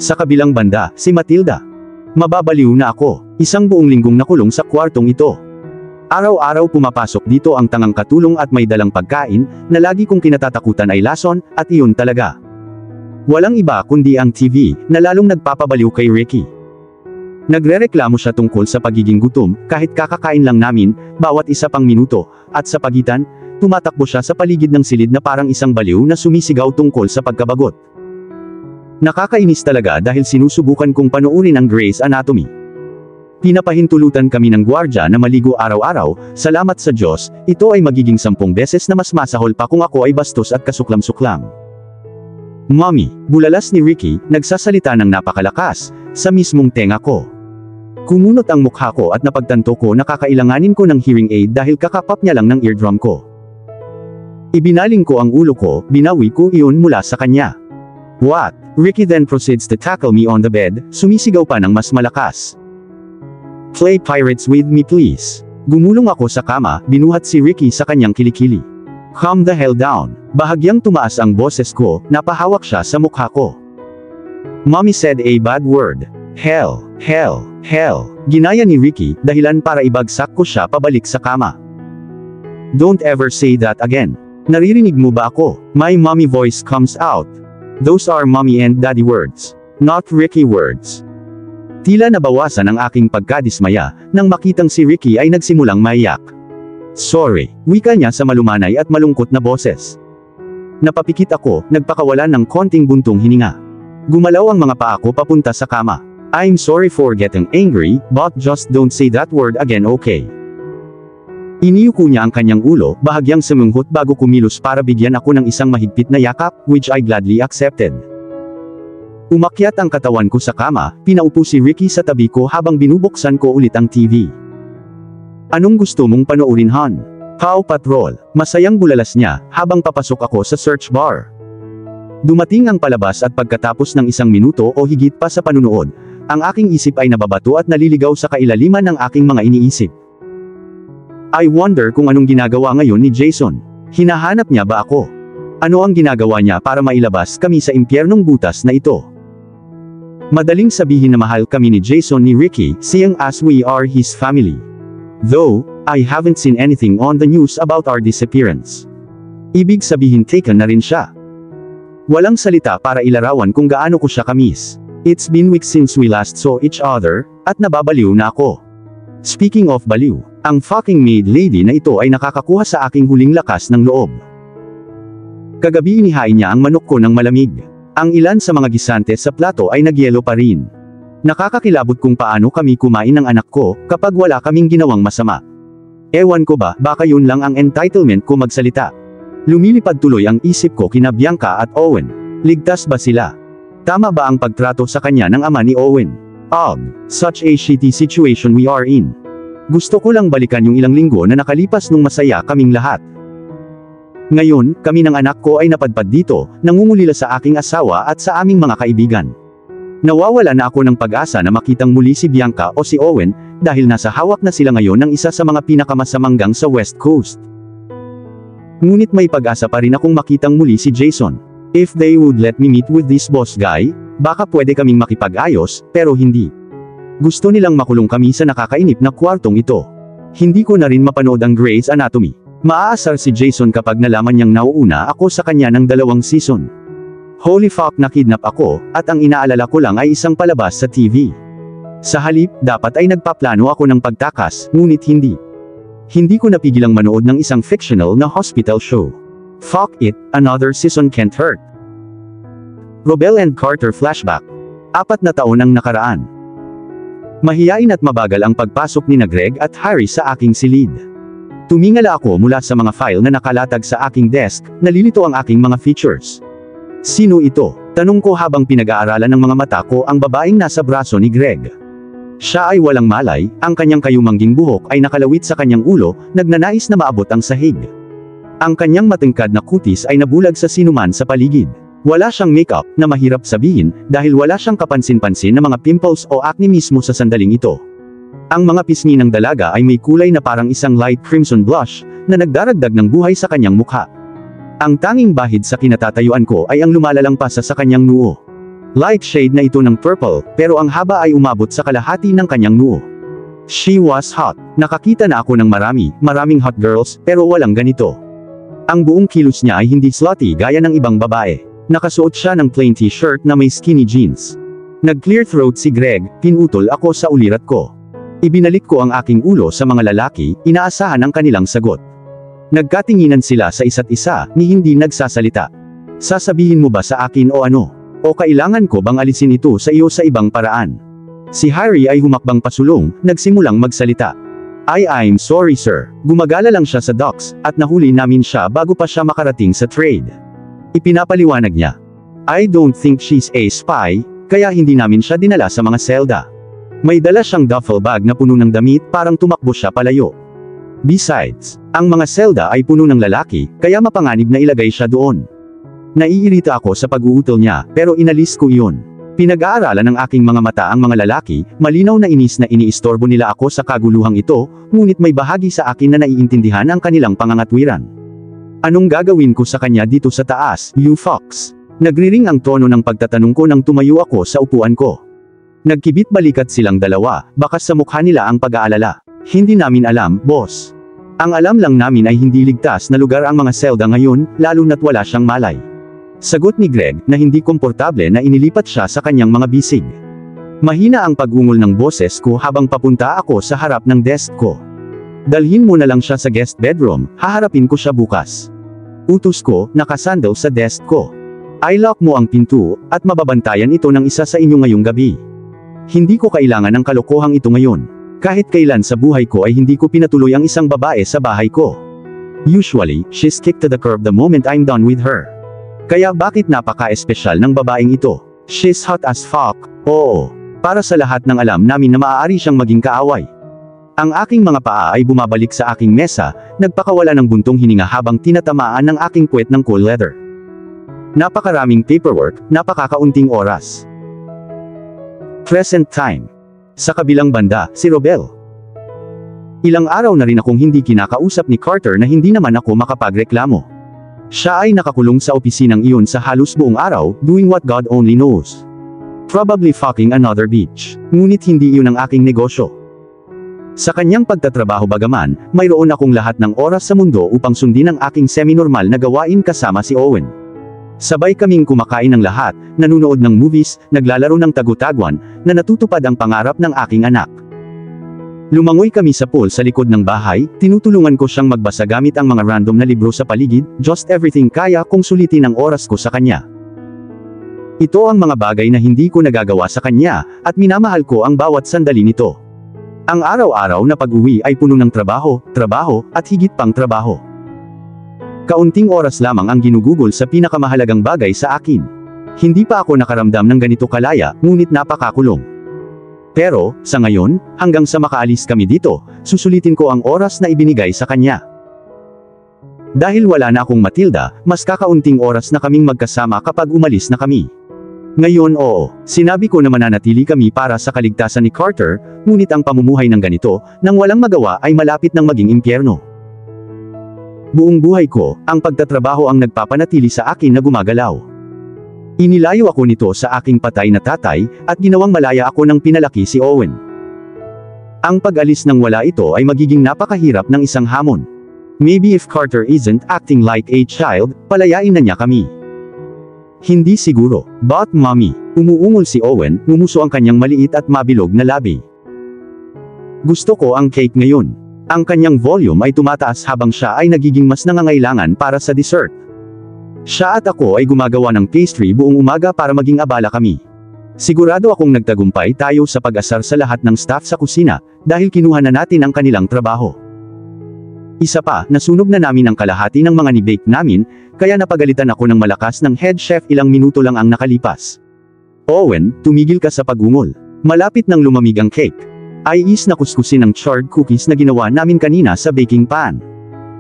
Sa kabilang banda, si Matilda. Mababaliw na ako. Isang buong linggong nakulong sa kwartong ito. Araw-araw pumapasok dito ang tangang katulong at may dalang pagkain, na lagi kong kinatatakutan ay lason, at iyon talaga. Walang iba kundi ang TV, na lalong nagpapabaliw kay Ricky. Nagrereklamo siya tungkol sa pagiging gutom, kahit kakakain lang namin, bawat isa pang minuto, at sa pagitan, tumatakbo siya sa paligid ng silid na parang isang baliw na sumisigaw tungkol sa pagkabagot. Nakakainis talaga dahil sinusubukan kong panoorin ang Grey's Anatomy. Pinapahintulutan kami ng gwardya na maligo araw-araw, salamat sa Diyos, ito ay magiging 10 beses na mas masahol pa kung ako ay bastos at kasuklam-suklam. Mommy, bulalas ni Ricky, nagsasalita ng napakalakas, sa mismong tenga ko. Kumunot ang mukha ko at napagtanto ko na kakailanganin ko ng hearing aid dahil kakapap niya lang ng eardrum ko. Ibinaling ko ang ulo ko, binawi ko iyon mula sa kanya. What? Ricky then proceeds to tackle me on the bed, sumisigaw pa ng mas malakas. Play pirates with me please. Gumulong ako sa kama, binuhat si Ricky sa kanyang kilikili. Calm the hell down. Bahagyang tumaas ang boses ko, napahawak siya sa mukha ko. Mommy said a bad word. Hell, hell, hell. Ginaya ni Ricky, dahilan para ibagsak ko siya pabalik sa kama. Don't ever say that again. Naririnig mo ba ako? My mommy voice comes out. Those are mommy and daddy words. Not Ricky words. Tila nabawasan ang aking pagkadismaya, nang makitang si Ricky ay nagsimulang maiyak. Sorry, wika niya sa malumanay at malungkot na boses. Napapikit ako, nagpakawalan ng konting buntong hininga. Gumalaw ang mga paa ko papunta sa kama. I'm sorry for getting angry, but just don't say that word again, okay? Iniyuko niya ang kanyang ulo, bahagyang sumunghot bago kumilos para bigyan ako ng isang mahigpit na yakap, which I gladly accepted. Umakyat ang katawan ko sa kama, pinaupo si Ricky sa tabi ko habang binubuksan ko ulit ang TV. Anong gusto mong panoorin, hon? Paw Patrol. Masayang bulalas niya, habang papasok ako sa search bar. Dumating ang palabas at pagkatapos ng 1 minuto o higit pa sa panunood, ang aking isip ay nababato at naliligaw sa kailaliman ng aking mga iniisip. I wonder kung anong ginagawa ngayon ni Jason. Hinahanap niya ba ako? Ano ang ginagawa niya para mailabas kami sa impyernong butas na ito? Madaling sabihin na mahal kami ni Jason ni Ricky, seeing as we are his family. Though, I haven't seen anything on the news about our disappearance. Ibig sabihin taken na rin siya. Walang salita para ilarawan kung gaano ko siya kamiss. It's been weeks since we last saw each other, at nababaliw na ako. Speaking of baliw, ang fucking maid lady na ito ay nakakakuha sa aking huling lakas ng loob. Kagabi inihain niya ang manok ko ng malamig. Ang ilan sa mga gisante sa plato ay nagyelo pa rin. Nakakakilabot kung paano kami kumain ng anak ko, kapag wala kaming ginawang masama. Ewan ko ba, baka yun lang ang entitlement ko magsalita. Lumilipad tuloy ang isip ko kina Bianca at Owen. Ligtas ba sila? Tama ba ang pagtrato sa kanya ng ama ni Owen? Such a shitty situation we are in. Gusto ko lang balikan yung ilang linggo na nakalipas nung masaya kaming lahat. Ngayon, kami ng anak ko ay napadpad dito, nangungulila sa aking asawa at sa aming mga kaibigan. Nawawala na ako ng pag-asa na makitang muli si Bianca o si Owen, dahil nasa hawak na sila ngayon ng isa sa mga pinakamasamang gang sa West Coast. Ngunit may pag-asa pa rin akong makitang muli si Jason. If they would let me meet with this boss guy, baka pwede kaming makipag-ayos, pero hindi. Gusto nilang makulong kami sa nakakainip na kwartong ito. Hindi ko na rin mapanood ang Grey's Anatomy. Maaasar si Jason kapag nalaman niyang nauuna ako sa kanya ng 2 season. Holy fuck, nakidnap ako, at ang inaalala ko lang ay isang palabas sa TV. Sa halip, dapat ay nagpaplano ako ng pagtakas, ngunit hindi. Hindi ko napigilang manood ng isang fictional na hospital show. Fuck it, another season can't hurt. Robel and Carter flashback. 4 na taon ang nakaraan. Mahiyain at mabagal ang pagpasok ni Greg at Harry sa aking silid. Tumingala ako mula sa mga file na nakalatag sa aking desk, nalilito ang aking mga features. Sino ito? Tanong ko habang pinag-aaralan ng mga mata ko ang babaeng nasa braso ni Greg. Siya ay walang malay, ang kanyang kayumangging buhok ay nakalawit sa kanyang ulo, nagnanais na maabot ang sahig. Ang kanyang matingkad na kutis ay nabulag sa sinuman sa paligid. Wala siyang makeup, na mahirap sabihin, dahil wala siyang kapansin-pansin na mga pimples o acne mismo sa sandaling ito. Ang mga pisngi ng dalaga ay may kulay na parang isang light crimson blush, na nagdaragdag ng buhay sa kanyang mukha. Ang tanging bahid sa kinatatayuan ko ay ang lumalalang pasa sa kanyang noo. Light shade na ito ng purple, pero ang haba ay umabot sa kalahati ng kanyang noo. She was hot. Nakakita na ako ng maraming hot girls, pero walang ganito. Ang buong kilos niya ay hindi slutty gaya ng ibang babae. Nakasuot siya ng plain t-shirt na may skinny jeans. Nag-clear throat si Greg, pinutol ako sa ulirat ko. Ibinalik ko ang aking ulo sa mga lalaki, inaasahan ang kanilang sagot. Nagkatinginan sila sa isa't isa, ni hindi nagsasalita. Sasabihin mo ba sa akin o ano? O kailangan ko bang alisin ito sa iyo sa ibang paraan? Si Harry ay humakbang pasulong, nagsimulang magsalita. I'm sorry sir. Gumagala lang siya sa docks, at nahuli namin siya bago pa siya makarating sa trade. Ipinapaliwanag niya. I don't think she's a spy, kaya hindi namin siya dinala sa mga selda. May dala siyang duffel bag na puno ng damit, parang tumakbo siya palayo. Besides, ang mga selda ay puno ng lalaki, kaya mapanganib na ilagay siya doon. Naiirita ako sa pag-uutol niya, pero inalis ko iyon. Pinag-aaralan ng aking mga mata ang mga lalaki, malinaw na inis na iniistorbo nila ako sa kaguluhang ito, ngunit may bahagi sa akin na naiintindihan ang kanilang pangangatwiran. Anong gagawin ko sa kanya dito sa taas, you fox? Nagriring ang tono ng pagtatanong ko nang tumayo ako sa upuan ko. Nagkibit balikat silang dalawa, bakas sa mukha nila ang pag-aalala. Hindi namin alam, boss. Ang alam lang namin ay hindi ligtas na lugar ang mga selda ngayon, lalo na't wala siyang malay. Sagot ni Greg, na hindi komportable na inilipat siya sa kanyang mga bisig. Mahina ang pag-ungol ng boses ko habang papunta ako sa harap ng desk ko. Dalhin mo na lang siya sa guest bedroom, haharapin ko siya bukas. Utos ko, nakasandal sa desk ko. I-lock mo ang pinto, at mababantayan ito ng isa sa inyo ngayong gabi. Hindi ko kailangan ng kalokohang ito ngayon. Kahit kailan sa buhay ko ay hindi ko pinatuloy ang isang babae sa bahay ko. Usually, she's kicked to the curb the moment I'm done with her. Kaya bakit napaka-espesyal ng babaeng ito? She's hot as fuck. Oo. Para sa lahat ng alam namin na maaari siyang maging kaaway. Ang aking mga paa ay bumabalik sa aking mesa, nagpakawala ng buntong hininga habang tinatamaan ng aking puwet ng cold leather. Napakaraming paperwork, napakakaunting oras. Present time. Sa kabilang banda, si Robel. Ilang araw na rin akong hindi kinakausap ni Carter na hindi naman ako makapagreklamo. Siya ay nakakulong sa opisinang iyon sa halos buong araw, doing what God only knows. Probably fucking another bitch. Ngunit hindi iyon ang aking negosyo. Sa kanyang pagtatrabaho bagaman, mayroon akong lahat ng oras sa mundo upang sundin ang aking semi-normal na gawain kasama si Owen. Sabay kaming kumakain ng lahat, nanunood ng movies, naglalaro ng tagutagwan, na natutupad ang pangarap ng aking anak. Lumangoy kami sa pool sa likod ng bahay, tinutulungan ko siyang magbasa gamit ang mga random na libro sa paligid, just everything kaya kong sulitin ang oras ko sa kanya. Ito ang mga bagay na hindi ko nagagawa sa kanya, at minamahal ko ang bawat sandali nito. Ang araw-araw na pag-uwi ay puno ng trabaho, at higit pang trabaho. Kaunting oras lamang ang ginugugol sa pinakamahalagang bagay sa akin. Hindi pa ako nakaramdam ng ganito kalaya, ngunit napakakulong. Pero, sa ngayon, hanggang sa makaalis kami dito, susulitin ko ang oras na ibinigay sa kanya. Dahil wala na akong Matilda, mas kakaunting oras na kaming magkasama kapag umalis na kami. Ngayon oo, sinabi ko na mananatili kami para sa kaligtasan ni Carter, ngunit ang pamumuhay ng ganito, nang walang magawa ay malapit ng maging impyerno. Buong buhay ko, ang pagtatrabaho ang nagpapanatili sa akin na gumagalaw. Inilayo ako nito sa aking patay na tatay, at ginawang malaya ako nang pinalaki si Owen. Ang pag-alis ng wala ito ay magiging napakahirap ng isang hamon. Maybe if Carter isn't acting like a child, palayain na niya kami. Hindi siguro. But mommy, umuungol si Owen, ngumuso ang kanyang maliit at mabilog na labi. Gusto ko ang cake ngayon. Ang kanyang volume ay tumataas habang siya ay nagiging mas nangangailangan para sa dessert. Siya at ako ay gumagawa ng pastry buong umaga para maging abala kami. Sigurado akong nagtagumpay tayo sa pag-asar sa lahat ng staff sa kusina, dahil kinuha na natin ang kanilang trabaho. Isa pa, nasunog na namin ang kalahati ng mga ni-bake namin, kaya napagalitan ako ng malakas ng head chef ilang minuto lang ang nakalipas. Owen, tumigil ka sa pag-ungol. Malapit nang lumamig ang cake. Is na kuskusin ang charred cookies na ginawa namin kanina sa baking pan.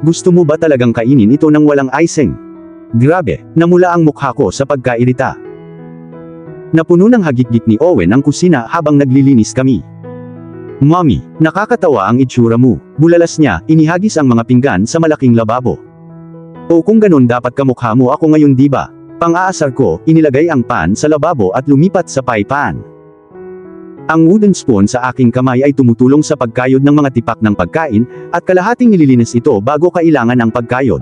Gusto mo ba talagang kainin ito ng walang icing? Grabe, namula ang mukha ko sa pagkairita. Napuno ng hagikgik ni Owen ang kusina habang naglilinis kami. Mommy, nakakatawa ang itsura mo. Bulalas niya, inihagis ang mga pinggan sa malaking lababo. O kung ganun dapat kamukha mo ako ngayon diba? Pang-aasar ko, inilagay ang pan sa lababo at lumipat sa pie-pan. Ang wooden spoon sa aking kamay ay tumutulong sa pagkayod ng mga tipak ng pagkain, at kalahating nililinis ito bago kailangan ang pagkayod.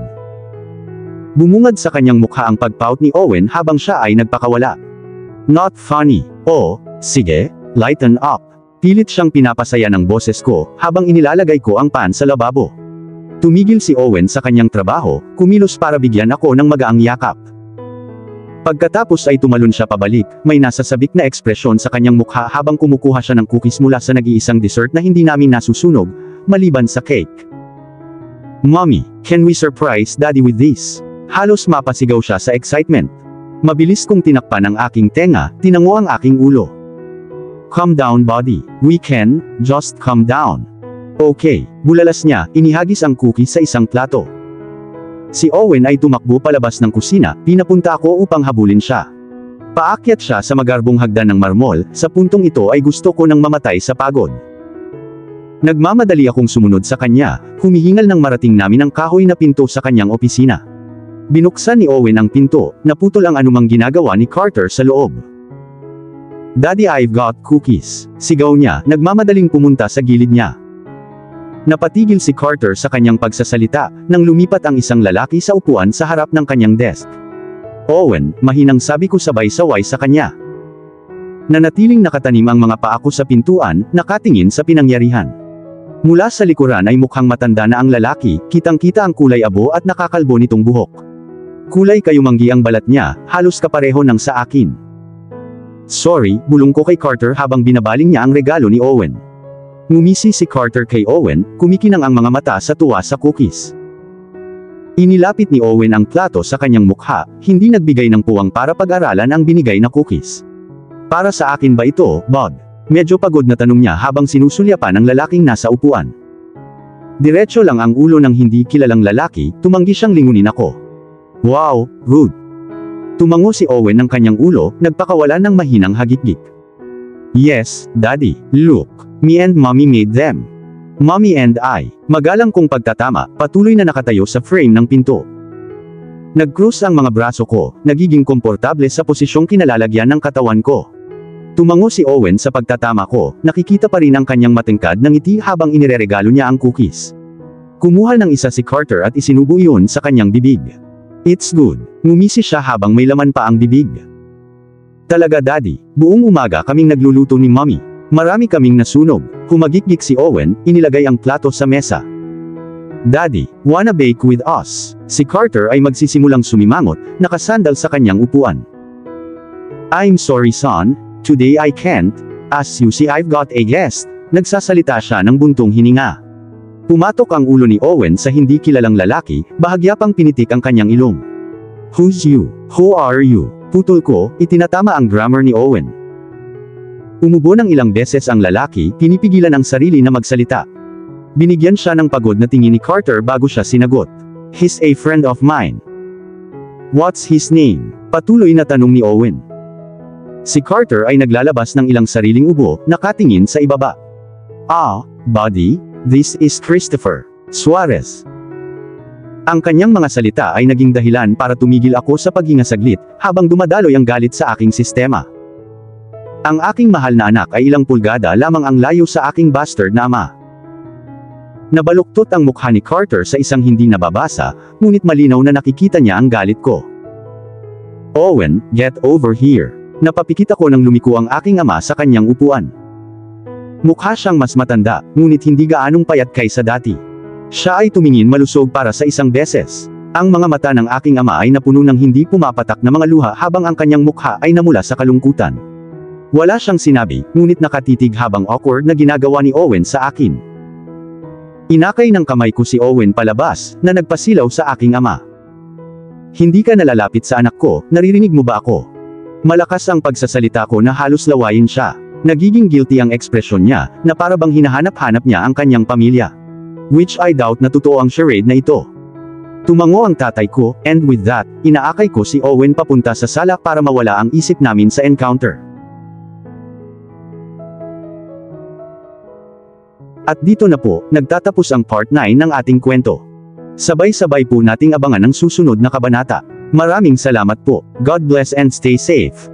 Bumungad sa kanyang mukha ang pagpout ni Owen habang siya ay nagpakawala. Not funny. Oh, sige, lighten up. Pilit siyang pinapasaya ng boses ko, habang inilalagay ko ang pan sa lababo. Tumigil si Owen sa kanyang trabaho, kumilos para bigyan ako ng magaang yakap. Pagkatapos ay tumalon siya pabalik, may nasasabik na ekspresyon sa kanyang mukha habang kumukuha siya ng cookies mula sa nag-iisang dessert na hindi namin nasusunog, maliban sa cake. Mommy, can we surprise Daddy with this? Halos mapasigaw siya sa excitement. Mabilis kong tinakpan ang aking tenga, tinango ang aking ulo. Calm down buddy, we can, just calm down. Okay, bulalas niya, inihagis ang cookies sa isang plato. Si Owen ay tumakbo palabas ng kusina, pinapunta ako upang habulin siya. Paakyat siya sa magarbong hagdan ng marmol, sa puntong ito ay gusto ko nang mamatay sa pagod. Nagmamadali akong sumunod sa kanya, humihingal nang marating namin ang kahoy na pinto sa kanyang opisina. Binuksan ni Owen ang pinto, naputol ang anumang ginagawa ni Carter sa loob. Daddy, I've got cookies. Sigaw niya, nagmamadaling pumunta sa gilid niya. Napatigil si Carter sa kanyang pagsasalita, nang lumipat ang isang lalaki sa upuan sa harap ng kanyang desk. Owen, mahinang sabi ko sabay-saway sa kanya. Nanatiling nakatanim ang mga paa ko sa pintuan, nakatingin sa pinangyarihan. Mula sa likuran ay mukhang matanda na ang lalaki, kitang-kita ang kulay abo at nakakalbo nitong buhok. Kulay kayumanggi ang balat niya, halos kapareho ng sa akin. Sorry, bulong ko kay Carter habang binabaling niya ang regalo ni Owen. Ngumisi si Carter kay Owen, kumikinang ang mga mata sa tuwa sa cookies. Inilapit ni Owen ang plato sa kanyang mukha, hindi nagbigay ng puwang para pag-aralan ang binigay na cookies. Para sa akin ba ito, Bob? Medyo pagod na tanong niya habang sinusulyapan ang lalaking nasa upuan. Diretso lang ang ulo ng hindi kilalang lalaki, tumanggi siyang lingunin ako. Wow, rude. Tumango si Owen ng kanyang ulo, nagpakawala ng mahinang hagikgik. Yes, Daddy, look. Me and Mommy made them. Mommy and I. Magalang kong pagtatama, patuloy na nakatayo sa frame ng pinto. Nag-cross ang mga braso ko, nagiging komportable sa posisyong kinalalagyan ng katawan ko. Tumango si Owen sa pagtatama ko, nakikita pa rin ang kanyang matingkad na ngiti habang inireregalo niya ang cookies. Kumuha ng isa si Carter at isinubo iyon sa kanyang bibig. It's good. Ngumisi siya habang may laman pa ang bibig. Talaga Daddy, buong umaga kaming nagluluto ni Mommy. Marami kaming nasunog. Humagikgik si Owen, inilagay ang plato sa mesa. Daddy, wanna bake with us? Si Carter ay magsisimulang sumimangot, nakasandal sa kanyang upuan. I'm sorry son, today I can't. As you see I've got a guest. Nagsasalita siya ng buntong hininga. Pumatok ang ulo ni Owen sa hindi kilalang lalaki, bahagya pang pinitik ang kanyang ilong. Who's you? Who are you? Putol ko, itinatama ang grammar ni Owen. Umubo ng ilang beses ang lalaki, pinipigilan ang sarili na magsalita. Binigyan siya ng pagod na tingin ni Carter bago siya sinagot. He's a friend of mine. What's his name? Patuloy na tanong ni Owen. Si Carter ay naglalabas ng ilang sariling ubo, nakatingin sa ibaba. Ah, buddy, this is Christopher Suarez. Ang kanyang mga salita ay naging dahilan para tumigil ako sa paghinga saglit, habang dumadaloy ang galit sa aking sistema. Ang aking mahal na anak ay ilang pulgada lamang ang layo sa aking bastard na ama. Nabaluktot ang mukha ni Carter sa isang hindi nababasa, ngunit malinaw na nakikita niya ang galit ko. Owen, get over here. Napapikit ako nang lumiko ang aking ama sa kanyang upuan. Mukha siyang mas matanda, ngunit hindi gaanong payat kaysa dati. Siya ay tumingin malusog para sa isang beses. Ang mga mata ng aking ama ay napuno ng hindi pumapatak na mga luha habang ang kanyang mukha ay namula sa kalungkutan. Wala siyang sinabi, ngunit nakatitig habang awkward na ginagawa ni Owen sa akin. Inakay ng kamay ko si Owen palabas, na nagpasilaw sa aking ama. Hindi ka nalalapit sa anak ko, naririnig mo ba ako? Malakas ang pagsasalita ko na halos lawayin siya. Nagiging guilty ang ekspresyon niya, na para bang hinahanap-hanap niya ang kanyang pamilya. Which I doubt na totoo ang charade na ito. Tumango ang tatay ko, and with that, inaakay ko si Owen papunta sa sala para mawala ang isip namin sa encounter. At dito na po, nagtatapos ang part 9 ng ating kwento. Sabay-sabay po nating abangan ang susunod na kabanata. Maraming salamat po. God bless and stay safe.